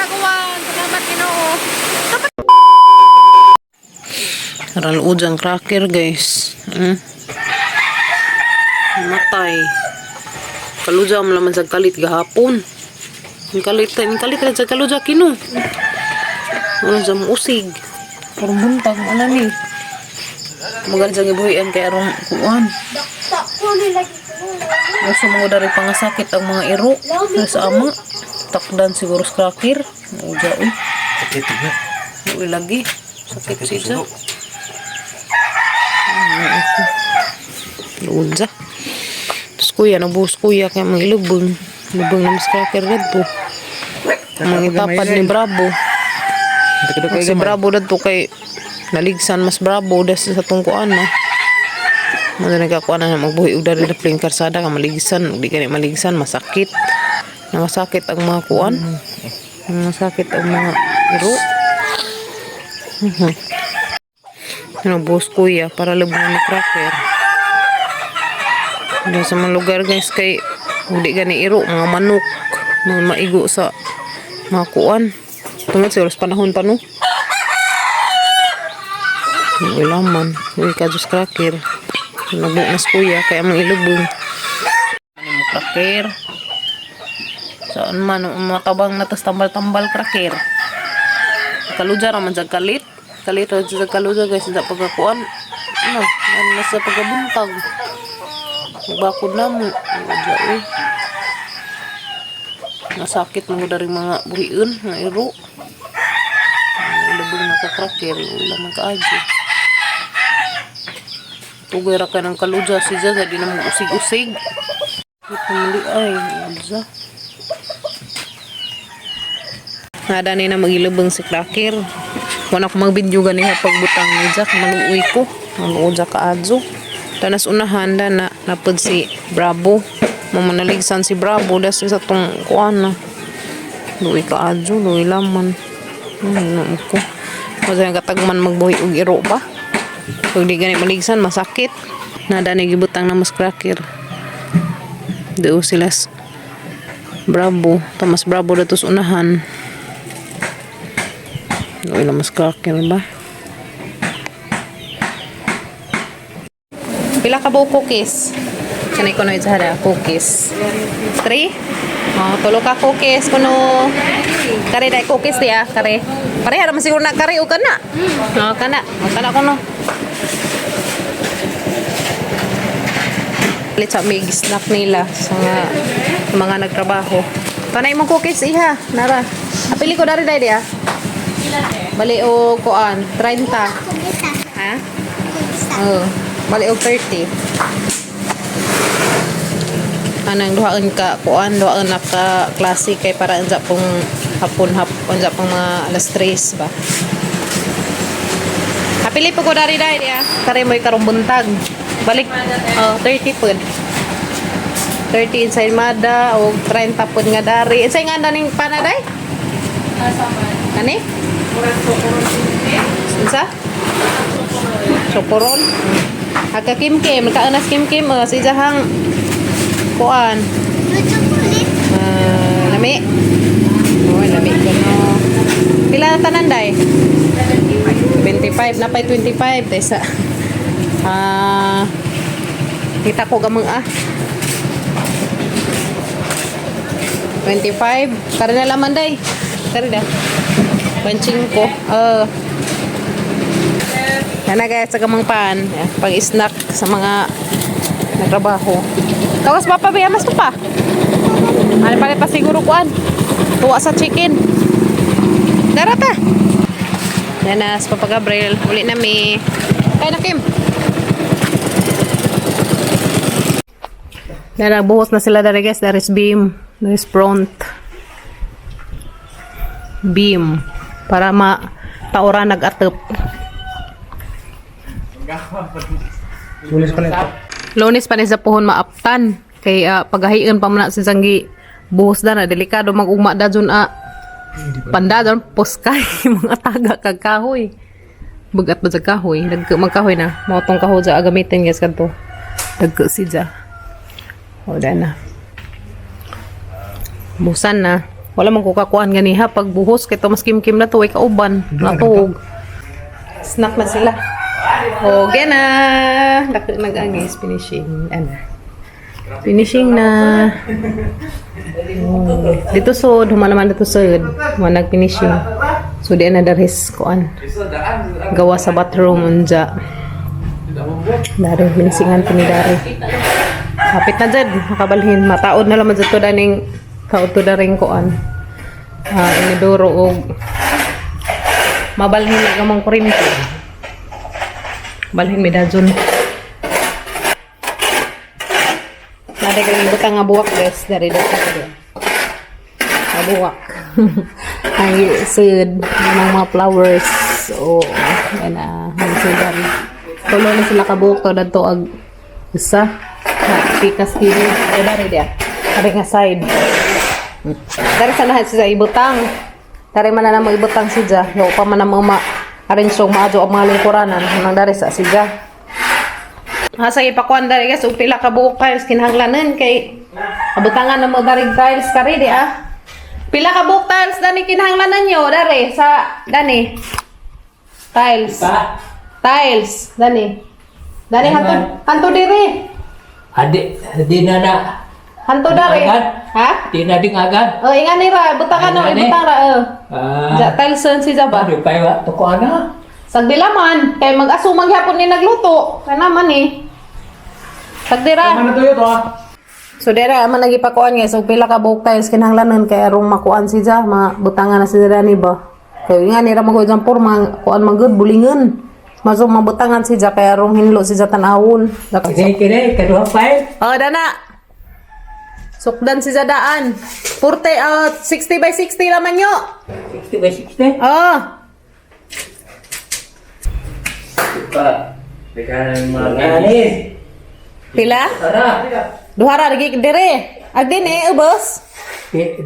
nakuwan. Salamat Ginoo. Aral ujang cracker guys. Matay. Kaluja mo naman sa kalit gahapon. Yung kalit rin sa kaluja kino. Ano sa usig. Parang buntag. Ano ni? Magal sa gibuhian kay arong kuwan. Gusto mo dari pangasakit ang mga iro. Sa ama. Takdan siguro sa cracker. Uja uy. Sakit na. Uy lagi. Sakit siya. Uja. Terus kuya, nabuhos kuya kaya mga ilubong. Ilubong na mas cracker red po. Mga itapad ni Bravo. Si Bravo dito kay naligsan mas Bravo dahil sa tungkuan na. Mga nagkakuan na magbuhi o dari na pling karsada ka maligsan. Hindi ka maligsan, masakit. Masakit ang mga kuan. Masakit ang mga iro. Nabuhos kuya para lubong ni cracker. Doon sa mga lugar guys kay hindi gani iro, mga manok, mga maigo sa mga kuan. Tungod sa panahon pa no. Hindi laman, hindi ka just cracker. Nabunas kuya kaya mga ilubong. Ano mo cracker? Saan man, matabang natas tambal-tambal cracker. Kaluja raman sa kalit. Kalit sa kaluja guys sa pagkakuan. Ano, nasa pagkabuntag. Bakod na mo. Nasakit mo dari mga buhiun, mga iro. Ilabong nakakraker, ulam ng kaadyo. Tugay ra ka ng kaluja siya, di na mo usig-usig. Ito muli ay, alza. Nada na magilabong si cracker. Wala ko magbidyo ganiha pagbutang ni Jack, maluoy ko. Maluoy Jack kaadyo. Tanas unahan na napod si Bravo. Mamanaligsan si Bravo das sa tong kuan na. Luwi ka adyo, luwi laman. Ano ko. Kasi ang katagman magbuhi og iro ba? Pag di gani maligsan masakit. Nada ni gibutang na mas cracker. Deo sila Bravo, tamas Bravo datos unahan. Luwi na mas cracker ba? Pila ka buo cookies? Kanay ko na itsahada, cookies. 3? Oh, tulo ka cookies. Kuno, kare day cookies diya, kare. Pareha naman siguro na kare o kana. Oh, kana. O, kana kuno. Palit sa may snack nila sa mga nagtrabaho. Kanay mong cookies, iha. Nara. Apili ko dari day diya. Bali o kuan, 30. Ha? Oh. Bali og 30. Anang duhaan ka kuan, duhaan na ka klase kay para anza pong hapon anza pong mga alas 3 ba. Apili po ko dari dia. Kare mo karong buntag. Balik 30 pud. 30 inside mada o 30 pud nga dari. Insay nga daning panaday? Kani? Unsa? Chokoron. Aga kim-kim, kaanas kim-kim si jahang kuan. Lami. Oh, lami ko no. Pila tanan day? 25 na pay 25 desa. Kita ko gamang 25 kare na laman day. Kare da. Pancing ko. Yan guys, sa gamang pan. Pang snack sa mga nagtrabaho. Tawas pa pa, mas pa. Ano pa siguro kuan. Tuwa sa chicken. Darata. Yan na, sa Papa Gabriel. Uli na mi. Kaya na Kim. Yan, buhos na sila dari guys. There is beam. There is front. Beam. Para taura nag-atop. Lunes pa nito. Lunes pa ni sa puhon maaptan. Kay pagahiin pa man sa sanggi buhos na delikado mag-ugma da dun panda dun puskay mga taga kag kahoy. Bugat ba sa kahoy? Magkahoy na. Mautong kahoy sa agamitin guys kadto. Dagko si ja. O na. Busan na. Wala man ko kakuan ganiha pag buhos kay to mas kim-kim na to ay kauban natuog. Snack na sila. Okay na. Nag-angis finishing. Ano? Finishing na. Dito sod, humanaman dito sod. Nag-finishing. So di na daris kuan. Gawa sa bathroom unja. Dari finisingan to ni Dari. Hapit na jud makabalhin. Mataod na lang jud to daning kaud to daring kuan. Inidoro og mabalhin na gamang kuryente. Balhin mi dajon. Nade kay butang nga buwak guys, dari dito ko. Buwak. Ay sud mga flowers. So, ana, hansudan. Tulo na sila kabuok to dadto ag isa. Pikas kini. Ay dari dia. Ari nga side. Dari sa lahat siya ibutang. Dari man na mo ibutang siya. Yo pa man na mga arrange so maadyo ang mga lingkuranan nang dari sa siya. Sa ipakuan dari guys ug pila ka buok tiles kinahanglanon kay abutangan na mo dari tiles kari di ah. Pila ka buok tiles dani kinahanglanon nyo dari sa dani. Tiles. Tiles dani. Dani hanto diri. Di na Hanto dari. Ha? di na ding agad. Oh, ingani ra, butangan no, ibutang ra. Ja tiles si Jaba. Di pa wa to ko ana. Sagdilaman kay mag-asumang gyapon ni nagluto. Kana man eh. Sagdira. Ano to ito? So dira man nagipakuan nga so pila ka buok tiles kinahanglanon kay arong makuan si Ja, mabutangan na si Dani ba. Kay ingani ra magod jang porma kuan magud bulingon. Maso mabutangan si Ja kay arong hinlo si Ja tanawon. Kire kadua file. Oh, dana. Sukdan si Zadaan. 60 by 60 naman nyo. 60 by 60. Oh. Pa. Tekan Nganis. Pila? Tara. Duhara lagi dire. Agdin ubos.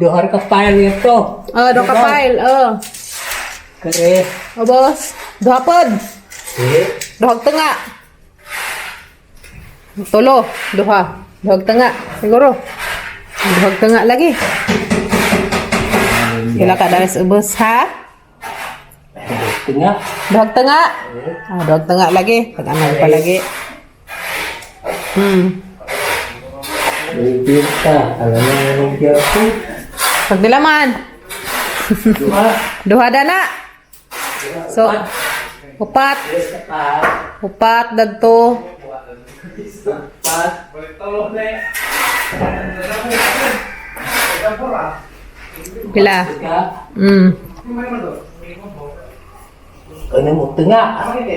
Duhar ka file ito. Oh, do ka file. Oh. Kare. Ubos. Duhapod. Duhag tanga. Tulo. Duha. Duhag tanga. Siguro. Duhag tanga lagi. Pila ka dares ubos ha? Tengah. Duhag tanga. Duhag tanga lagi. Pag-anan pa lagi. Kita. Kalau yang dia tu. Pagdilaman. Duha dana. So, upat. Upat dadto. Pila? Kena mau tengah.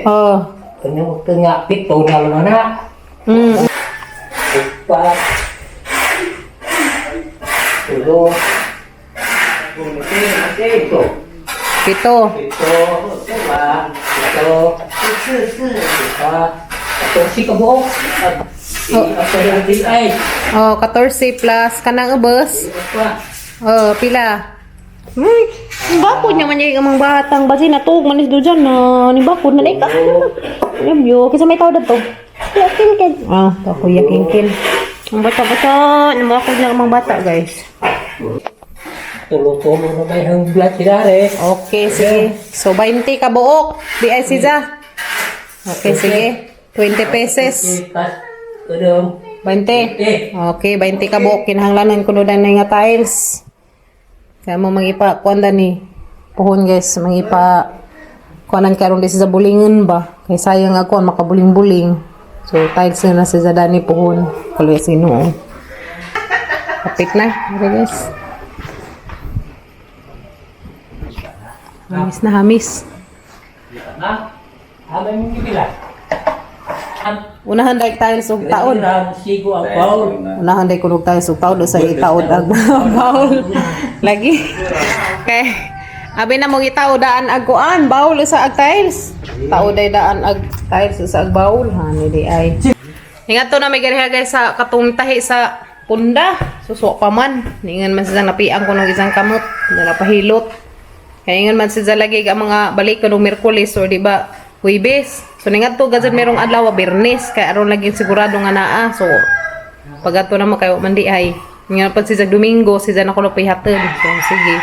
Oh. Kena mau tengah. Pito na mana. Empat. Tujuh. Pito. Pito. Pito. Sebelah. Pito. Atau si kebok. Atau yang di ay. Oh, 14 plus kanang ubos. Oh, pila? Bakod naman yung mga batang basi na to, manis do dyan na ni bakod na ika. Alam yo, kasi may tao na to. Kuya Kinkin. Ah, to Kuya Kinkin. Ang bata-bata, namakod na ang mga bata guys. Tulo-tulo na may hang blood sila eh. Okay, sige. So, 20 ka buok. Di ay siya. Okay, sige. 20 pesos. Tudong. 20. Okay, 20 ka buok. Kinahanglanan ko na nga tiles. Kaya mo magipa kuanda ni puhon guys, magipa kuanan karon di sa bulingon ba. Kay sayang ako makabuling-buling. So tiles na sa Dani puhon. Kaluya sino. Kapit na, okay guys. Hamis na hamis. Nah, apa yang dibilang? Unahan day tiles og taon. Sigo ang baul. Unahan day kunog tiles og taon sa itaod ang baul. Lagi. Okay. Abi na mo gitaw daan ag kuan, baul sa ag tiles. Tao day daan ag tiles sa ag baul ha ni di ay. Ingat to na may gariha guys sa katong tahi sa punda. Suso pa man. Ningan man sa napiang kuno isang kamot, dala pahilot. Kaya ingan man sa lagi ka mga balik kuno Miyerkules or di ba Huwebes. So ningat to gazet merong adlaw Biyernes kay aron lagi sigurado nga naa. So pag ato na mo kayo man di ay Nga pa si Domingo, si Jan ako napihatid. So, sige.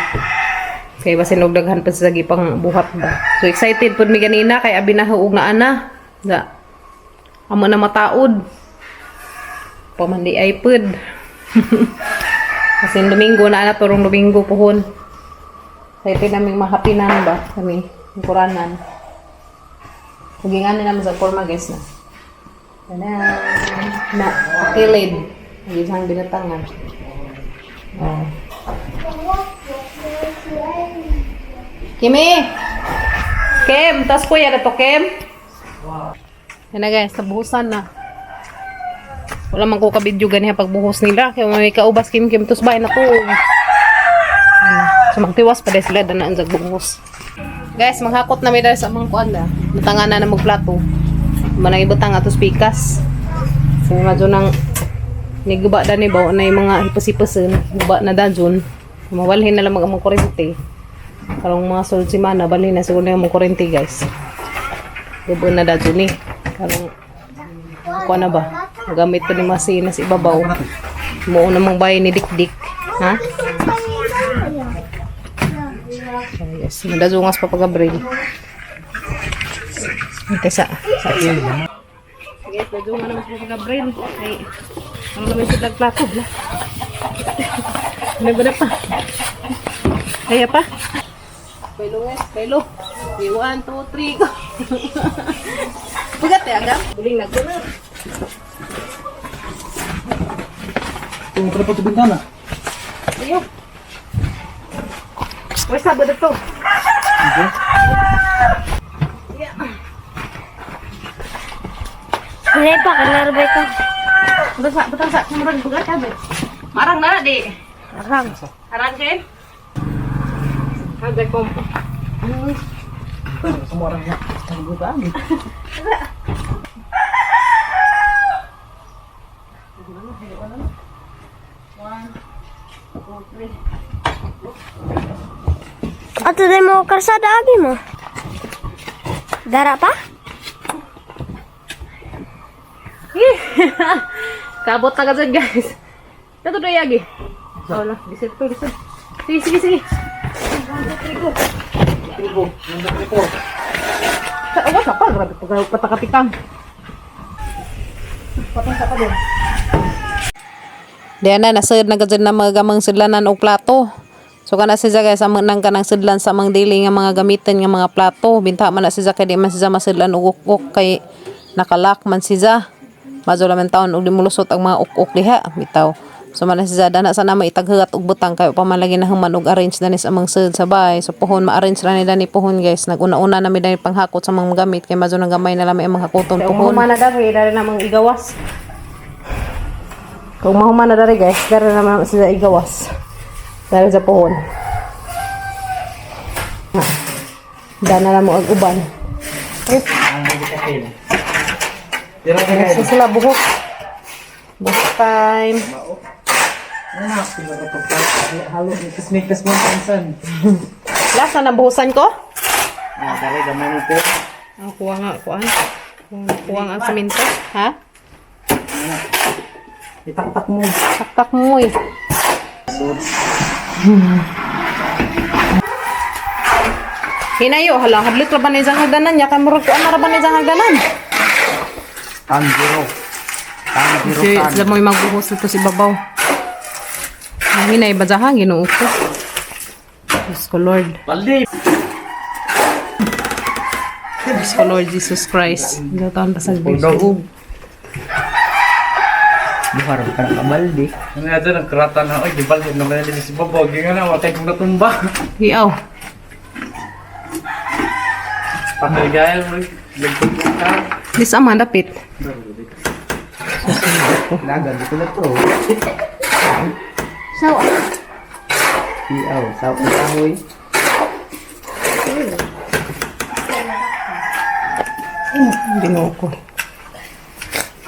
Kaya basin og daghan pa sa pang buhat ba. So, excited po mi ganina, kay abi na huog na ana. Da. Amo na mataod. Pamandi ay pud. Kasi Domingo na ana, turong Domingo pohon. Excited naming mahapinan ba kami, yung kuranan. Hugingan na naman sa forma guys na. Na kilid. Isang binatangan. Oh. Kimi! Kim! Tas kuya na to, Kim? Yan na guys, nabuhusan na. Wala man ko kabidyo ganiha pagbuhos nila. Kaya may kaubas Kim tos ba na to. So magtiwas pa dahil sila danaan sa buhos. Guys, maghakot na may dahil sa mga kuan na. Natangan na magplato. Manang ibutang atos pikas. So medyo nang niguba da ni ba na yung mga hipos-hiposin. Guba na da dyan. Mawalhin na lang mag-among kurente. Karong mga sulod si Mana, balhin na siguro na yung kurente guys. Guba na da dyan eh. Karong kuan na ba? Magamit pa ni Masi na si Ibabaw. Muo na mong bayan ni Dikdik. Ha? So, yes. Nadazungas pa pag-abril. Ito sa iyo. Guys, nadazungan naman sa pag-abril. Okay. Ano naman siya nagplato? Ano ba na pa? Kaya pa? Pelo guys, pelo. 1, 2, 3, go. Bugat ya, agam? Buling na guna. Kung pala pa ito bintana. Ayaw. Where's na ba ito? Okay. Hindi pa, kanaro ba ito? Betul sa kemudian buka cabai. Marang na di. Arang. Harang kan? Ada kom. Semua orang yang tangguh kami. Ato din mo karsada abi mo. Dara pa? Kabot na ka dyan, guys. Ito doon yagi. Wala. Disip to, disip. Sige, sige, sige. Awas apa? Grabe patakapitang. Patang sa pa doon. Diyan na, nasad na ka dyan na magagamang sidlanan o plato. So kana siya guys, nang kanang sidlan sa mga dili nga mga gamitin nga mga plato. Binta man na siya kay di man siya masidlan og ukok kay nakalak man siya. Mazo laman taon ug limulusot ang mga ukok diha bitaw. So man siya dana sana maitaghat og butang kay pamalagi na human og arrange dani sa mga sud sa bay. So pohon ma-arrange ra ni dani pohon guys. Naguna-una na mi dani panghakot sa mga gamit kay mazo nang gamay na lami ang mga hakoton pohon. Kung mana dari na mga igawas. Kung mahuma na dari guys, dari na sila igawas. Dari sa pohon. Dana na mo og uban. So sila buhok. Buhok time. Halo, nikes mo pansan. Lasa na buhusan ko? Dari gamay mo po. Ang kuha nga, kuha ang semento. Ha? Itaktak mo. Taktak mo eh. Hinayo, hala, hadlit ra ba na isang hagdanan niya? Kay murag kuan ra ba na isang hagdanan? Tanjiro. Si sila mo yung magbuhos ito si Babaw. Ang hinay ba dyan? Ginoo ko. Diyos ko Lord. Baldi. Diyos ko Lord Jesus Christ. Hindi taon pa sa Diyos. Buhar ka na kabaldi. Ano nga dyan, nagkarata na, oy, di ba, naman nila si Bobo, nga na, watay kong natumba. Hiyaw. Pangligayal mo, nagpagpag ka. Di sama, dapit. Lagan, dito na to. So, Iyaw, sa kahoy. Ginoo ko.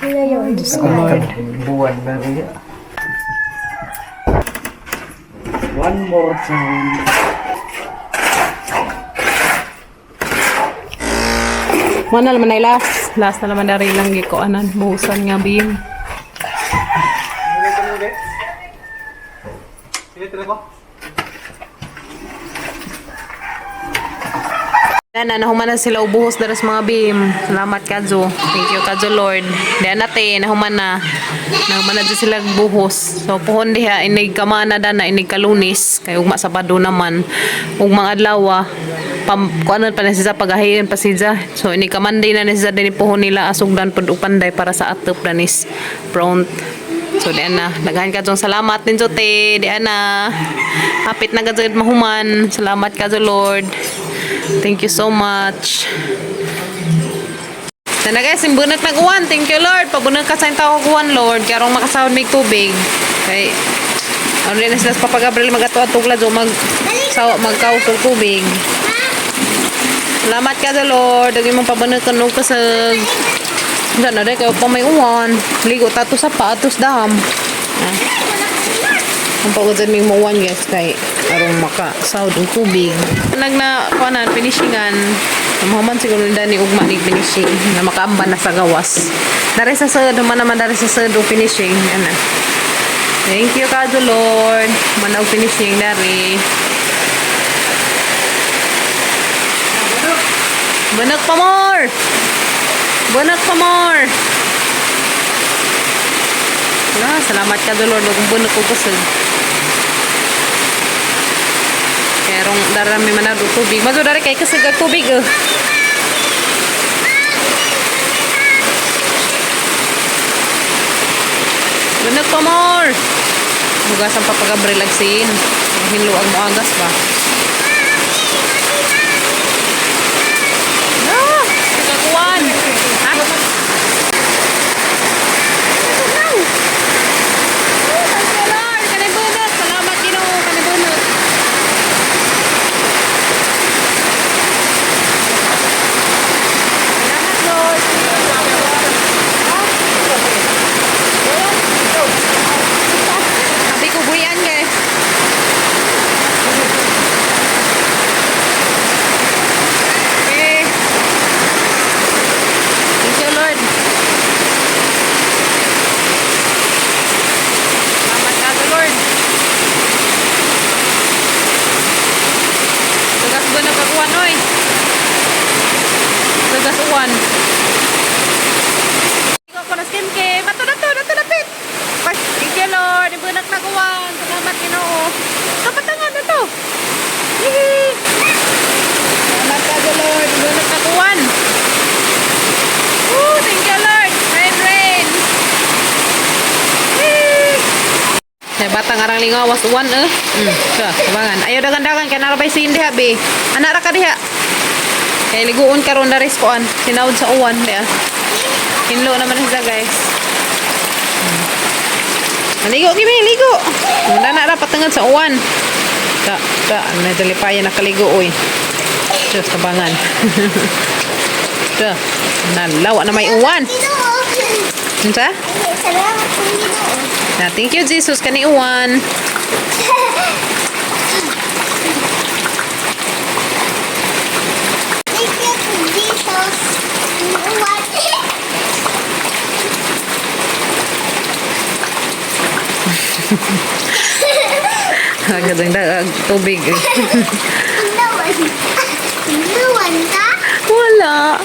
ano yun? Diyos ko Lord. Buwan na rin. One more time. Mana naman ay last. Last na naman dari lang giko anan. Buhusan nga bing. Nahuman na sila ubuhos daras mga bim. Salamat Kadjo. Thank you Kadjo Lord. Diyan natin, nahuman na. Nahuman na dyan sila buhos. So puhon diha, inig kamana dana, inig kalunis. Kaya ugma sa pado naman. Ugma adlaw, kuanon pa na siya pagahirin pa siya. So inig kamandi na siya din puhon nila asugdan pud upanday para sa atop danis front. So diyan na, daghan Kadjong salamat din jote. Diyan na. Hapit na Kadjong mahuman. Salamat Kadjo Lord. Thank you so much. Sana guys, imbunag nag-uwan. Thank you Lord. Pabunag ka sa tao kuwan Lord. Karong makasahod may tubig. Kay ano rin na sila sa Papa Gabriel mag-atuwa-tugla so magkausog tubig. Salamat ka sa Lord. Dagi mong pabunag ka nung kasag. Diyan na rin kayo pa may uwan. Ligo tato sa paatos dam. Ang pagod may uwan guys kay arong makasahod ang tubig. Nagna finishingan. Mahuman siguro ni ugma ni finishing na makaamba na sa gawas. Dari sa sud naman dari sa sud finishing ana. Thank you Kadjo Lord. Manaw finishing dari. Banak pa more. Banak pa more. Salamat Kadjo Lord kung bunak ko kusog. Kerong darami manado tubig. Maso dari kay kasagag tubig eh. Banak pa more. Hugasan pa pag-abrelagsin. Hinluag mo agas ba? Ah! Kagakuan! Ha? Batang arang lingawas uwan siya, kabangan. Ayaw dagan-dagan kay narabay si hindi habi. Anak ra ka diha. Kay liguon karon dari koan. Sinawd sa uwan diha. Hinlo naman siya guys. Ligo gimi, ligo. Muna na ra patengad sa uwan. May dalipayan nakaligo oy. Diyos kabangan. Nalawa na may uwan. Unsa? Salamat kung Ginoo. Na, thank you Jesus kani uwan. Thank you to Jesus. Uwan. Agad ang tubig. Uwan. Uwan ka? Wala.